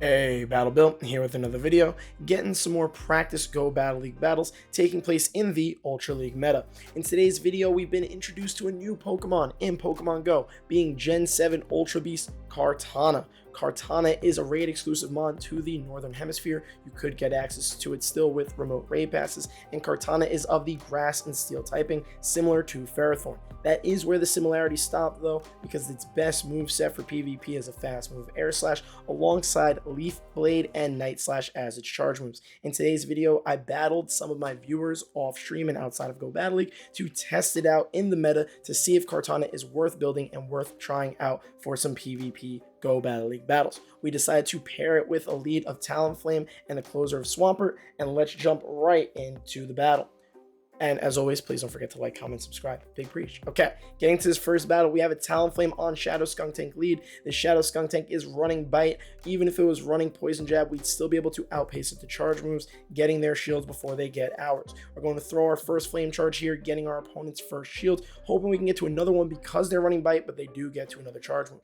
Hey, Battle Bill, here with another video, getting some more practice Go Battle League battles taking place in the Ultra League meta. In today's video, we've been introduced to a new Pokemon in Pokemon Go, being Gen 7 Ultra Beast Kartana. Kartana is a raid exclusive mod to the Northern Hemisphere. You could get access to it still with remote raid passes, and Kartana is of the Grass and Steel typing, similar to Ferrothorn. That is where the similarities stop though, because its best moveset for PvP is a fast move Air Slash alongside Leaf Blade and Night Slash as its charge moves. In today's video, I battled some of my viewers off stream and outside of Go Battle League to test it out in the meta to see if Kartana is worth building and worth trying out for some PvP Go Battle League battles. We decided to pair it with a lead of Talonflame and a closer of Swampert, and let's jump right into the battle. And as always, please don't forget to like, comment, subscribe. Big preach. Okay, getting to this first battle, we have a Talonflame on Shadow Skuntank lead. The Shadow Skuntank is running Bite. Even if it was running Poison Jab, we'd still be able to outpace it to charge moves, getting their shields before they get ours. We're going to throw our first Flame Charge here, getting our opponent's first shield, hoping we can get to another one because they're running Bite, but they do get to another charge move.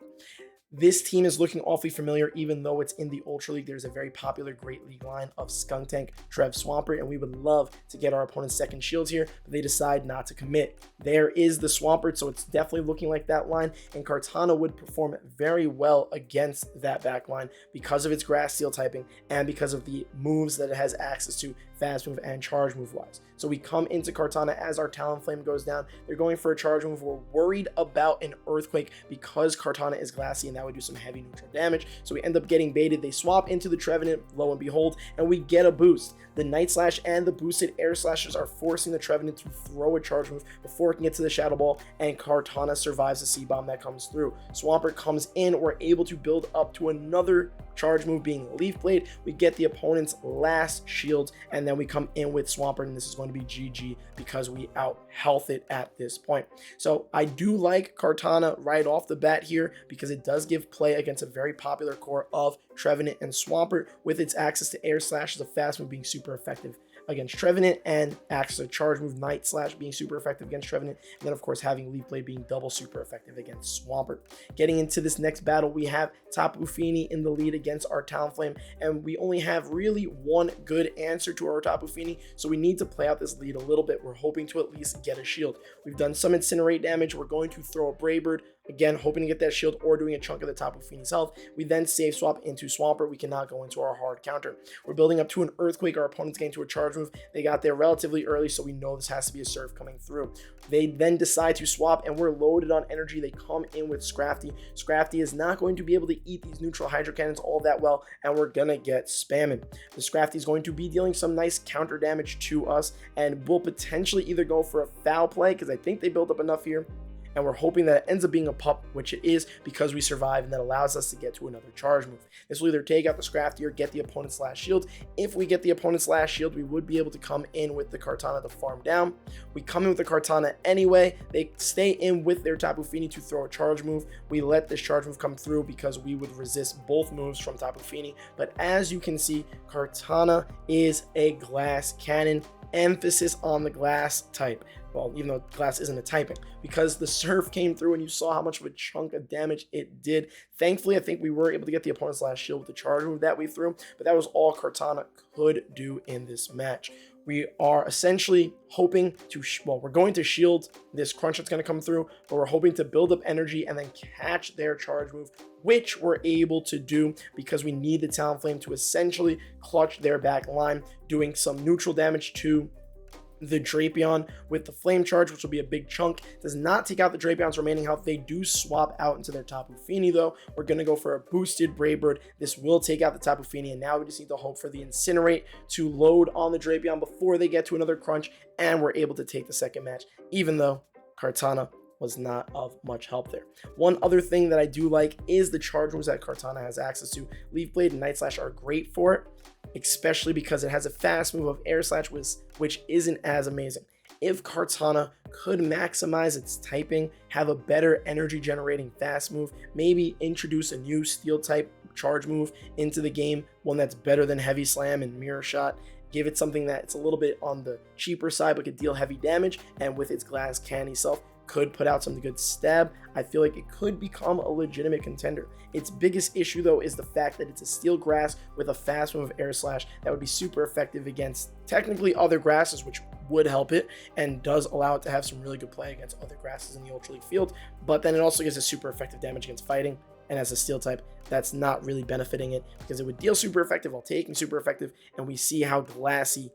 This team is looking awfully familiar, even though it's in the Ultra League. There's a very popular Great League line of Skuntank, Trev, Swampert, and we would love to get our opponent's second shields here, but they decide not to commit. There is the Swampert, so it's definitely looking like that line, and Kartana would perform very well against that back line because of its Grass Steel typing and because of the moves that it has access to, fast move and charge move wise. So we come into Kartana as our Talonflame goes down. They're going for a charge move. We're worried about an Earthquake because Kartana is glassy and that would do some heavy neutral damage. So we end up getting baited. They swap into the Trevenant, lo and behold, and we get a boost. The Night Slash and the boosted Air Slashes are forcing the Trevenant to throw a charge move before it can get to the Shadow Ball, and Kartana survives the C-Bomb that comes through. Swampert comes in. We're able to build up to another charge move being Leaf Blade. We get the opponent's last shield, and then we come in with Swampert, and this is going to be GG because we out health it at this point. So I do like Kartana right off the bat here because it does give play against a very popular core of Trevenant and Swampert, with its access to Air Slash as a fast move being super effective against Trevenant, and access to charge move Night Slash being super effective against Trevenant, and then of course having Leaf Blade being double super effective against Swampert. Getting into this next battle, we have Tapu Fini in the lead against our Talonflame, and we only have really one good answer to our Tapu Fini, so we need to play out this lead a little bit. We're hoping to at least get a shield. We've done some Incinerate damage. We're going to throw a Brave Bird, again hoping to get that shield or doing a chunk of the Tapu Fini's health. We then save swap into Swampert. We cannot go into our hard counter. We're building up to an Earthquake. Our opponent's getting to a charge move. They got there relatively early, so we know this has to be a serve coming through. They then decide to swap, and we're loaded on energy. They come in with Scrafty. Scrafty is not going to be able to eat these neutral Hydro Cannons all that well, and we're gonna get spamming. The Scrafty is going to be dealing some nice counter damage to us, and will potentially either go for a foul play, because I think they built up enough here, and we're hoping that it ends up being a pup, which it is because we survive, and that allows us to get to another charge move. This will either take out the Scrafty or get the opponent's last shield. If we get the opponent's last shield, we would be able to come in with the Kartana to farm down. We come in with the Kartana anyway. They stay in with their Tapu Fini to throw a charge move. We let this charge move come through because we would resist both moves from Tapu Fini. But as you can see, Kartana is a glass cannon. Emphasis on the glass type. Well, even though glass isn't a typing, because the surf came through and you saw how much of a chunk of damage it did. Thankfully, I think we were able to get the opponent's last shield with the charge move that we threw, but that was all Kartana could do in this match. We are essentially hoping to, we're going to shield this crunch that's going to come through, but we're hoping to build up energy and then catch their charge move, which we're able to do because we need the Talonflame to essentially clutch their back line, doing some neutral damage to the Drapion with the Flame Charge, which will be a big chunk. Does not take out the Drapion's remaining health. They do swap out into their Tapu Fini though. We're going to go for a boosted Brave Bird. This will take out the Tapu Fini, and now we just need to hope for the Incinerate to load on the Drapion before they get to another crunch, and we're able to take the second match, even though Kartana was not of much help there. One other thing that I do like is the charge moves that Kartana has access to. Leaf Blade and Night Slash are great for it, especially because it has a fast move of Air Slash, which isn't as amazing. If Kartana could maximize its typing, have a better energy generating fast move, maybe introduce a new steel type charge move into the game, one that's better than Heavy Slam and Mirror Shot, give it something that's a little bit on the cheaper side but could deal heavy damage, and with its glass canny self could put out some good stab. I feel like it could become a legitimate contender. Its biggest issue though is the fact that it's a steel grass with a fast move of Air Slash that would be super effective against technically other grasses, which would help it and does allow it to have some really good play against other grasses in the Ultra League field. But then it also gives a super effective damage against fighting, and as a steel type, that's not really benefiting it because it would deal super effective while taking super effective, and we see how glassy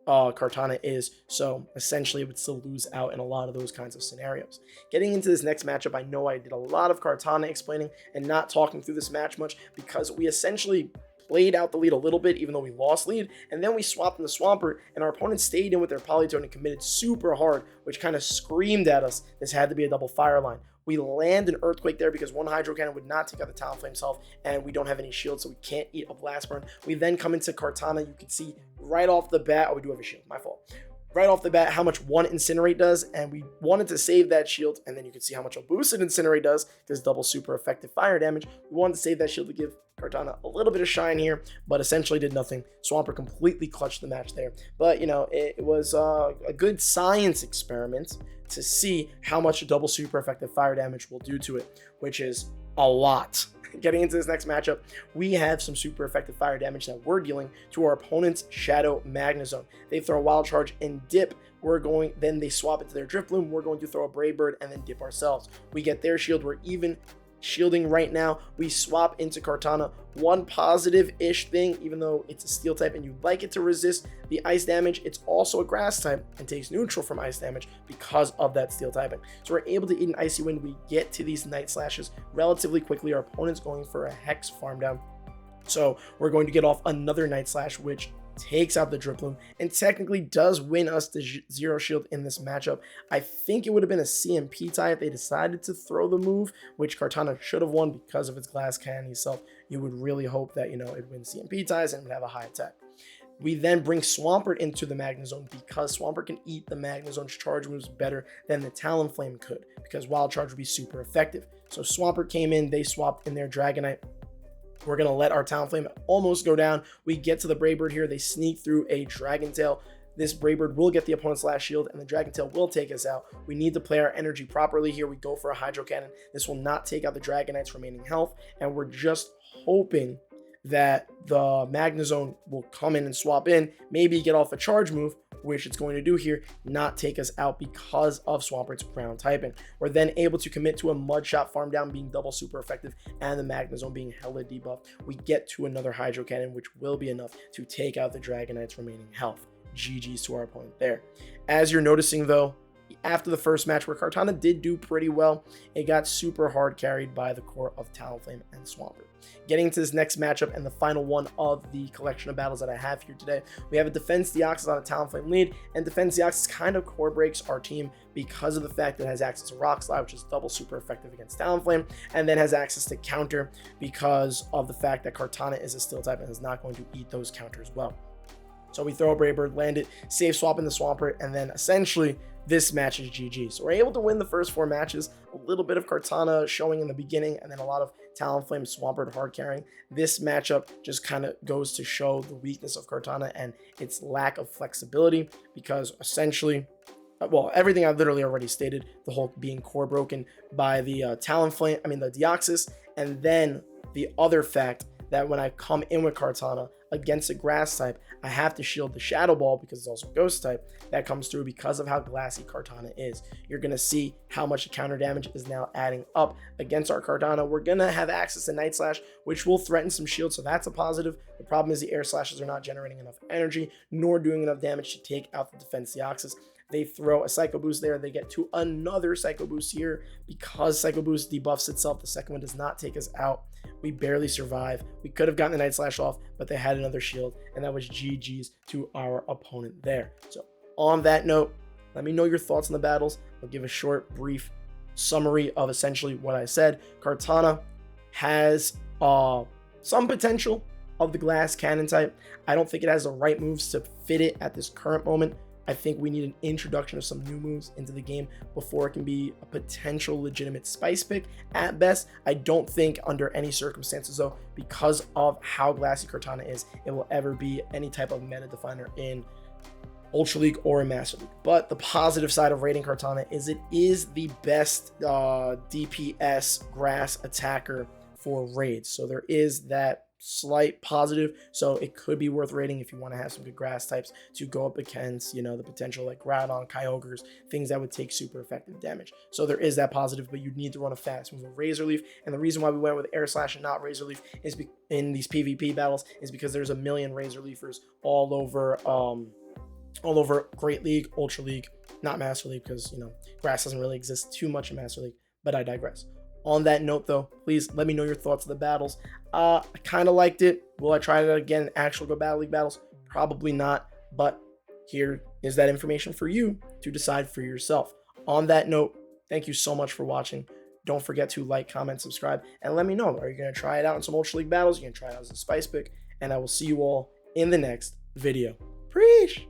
Kartana is, so essentially it would still lose out in a lot of those kinds of scenarios. Getting into this next matchup, I know I did a lot of Kartana explaining and not talking through this match much because we essentially played out the lead a little bit even though we lost lead, and then we swapped in the Swampert and our opponent stayed in with their Polytone and committed super hard, which kind of screamed at us this had to be a double fire line. We land an Earthquake there because one Hydro Cannon would not take out the Talonflame's health, and we don't have any shield, so we can't eat a Blast Burn. We then come into Kartana. You can see right off the bat, oh, we do have a shield, my fault. Right off the bat, how much one Incinerate does, and we wanted to save that shield, and then you can see how much a boosted Incinerate does, because double super effective fire damage. We wanted to save that shield to give Kartana a little bit of shine here, but essentially did nothing. Swampert completely clutched the match there. But, you know, it was a good science experiment to see how much a double super effective fire damage will do to it, which is a lot. Getting into this next matchup, we have some super effective fire damage that we're dealing to our opponent's Shadow Magnezone. They throw a Wild Charge and dip. Then they swap into their Drifloon. We're going to throw a Brave Bird and then dip ourselves. We get their shield. We're even shielding right now. We swap into Kartana. One positive-ish thing, even though it's a steel type and you'd like it to resist the ice damage, it's also a grass type and takes neutral from ice damage because of that steel typing. So we're able to eat an Icy Wind. We get to these Night Slashes relatively quickly. Our opponent's going for a Hex farm down. So we're going to get off another Night Slash, which takes out the Drifloon and technically does win us the zero shield in this matchup. I think it would have been a CMP tie if they decided to throw the move, which Kartana should have won because of its glass cannon itself. You would really hope that, you know, it wins CMP ties and would have a high attack. We then bring Swampert into the Magnezone because Swampert can eat the Magnezone's charge moves better than the Talonflame could, because Wild Charge would be super effective. So Swampert came in, they swapped in their Dragonite. We're going to let our Talonflame almost go down. We get to the Brave Bird here. They sneak through a Dragon Tail. This Brave Bird will get the opponent's last shield, and the Dragon Tail will take us out. We need to play our energy properly here. We go for a Hydro Cannon. This will not take out the Dragonite's remaining health, and we're just hoping that the Magnezone will come in and swap in, maybe get off a charge move, which it's going to do here, not take us out because of Swampert's ground typing. We're then able to commit to a Mud Shot farm down being double super effective and the Magnezone being hella debuffed. We get to another Hydro Cannon, which will be enough to take out the Dragonite's remaining health. GG's to our opponent there. As you're noticing though, after the first match where Kartana did do pretty well, it got super hard carried by the core of Talonflame and Swampert. Getting to this next matchup and the final one of the collection of battles that I have here today, we have a Defense Deoxys on a Talonflame lead, and Defense Deoxys kind of core breaks our team because of the fact that it has access to Rock Slide, which is double super effective against Talonflame, and then has access to counter because of the fact that Kartana is a steel type and is not going to eat those counters well. So we throw a Brave Bird, land it, save swap in the Swampert, and then essentially this match is GG. So we're able to win the first 4 matches, a little bit of Kartana showing in the beginning, and then a lot of Talonflame, Swampert hard carrying. This matchup just kind of goes to show the weakness of Kartana and its lack of flexibility, because essentially, well, everything I've literally already stated, the whole being core broken by the Talonflame, the Deoxys, and then the other fact that when I come in with Kartana against a grass type, I have to shield the Shadow Ball because it's also ghost type. That comes through because of how glassy Kartana is. You're going to see how much counter damage is now adding up against our Kartana. We're going to have access to Night Slash, which will threaten some shield, so that's a positive. The problem is the Air Slashes are not generating enough energy, nor doing enough damage to take out the Defense Deoxys. They throw a Psycho Boost there. They get to another Psycho Boost here. Because Psycho Boost debuffs itself, the second one does not take us out. We barely survive. We could have gotten the Night Slash off, but they had another shield, and that was GG's to our opponent there. So on that note, let me know your thoughts on the battles. I'll give a short, brief summary of essentially what I said. Kartana has some potential of the glass cannon type. I don't think it has the right moves to fit it at this current moment. I think we need an introduction of some new moves into the game before it can be a potential legitimate spice pick at best. I don't think under any circumstances though, because of how glassy Kartana is, it will ever be any type of meta definer in Ultra League or in Master League. But the positive side of raiding Kartana is it is the best DPS grass attacker for raids. So there is that slight positive, so it could be worth raiding if you want to have some good grass types to go up against, you know, the potential like Groudon, Kyogres, things that would take super effective damage. So there is that positive, but you need to run a fast move of Razor Leaf. And the reason why we went with Air Slash and not Razor Leaf is in these PvP battles is because there's a million Razor Leafers all over Great League, Ultra League, not Master League, because, you know, grass doesn't really exist too much in Master League, but I digress. On that note, though, please let me know your thoughts of the battles. I kind of liked it. Will I try it again in actual Go Battle League battles? Probably not, but here is that information for you to decide for yourself. On that note, thank you so much for watching. Don't forget to like, comment, subscribe, and let me know. Are you going to try it out in some Ultra League battles? You're going to try it out as a spice pick, and I will see you all in the next video. Preach!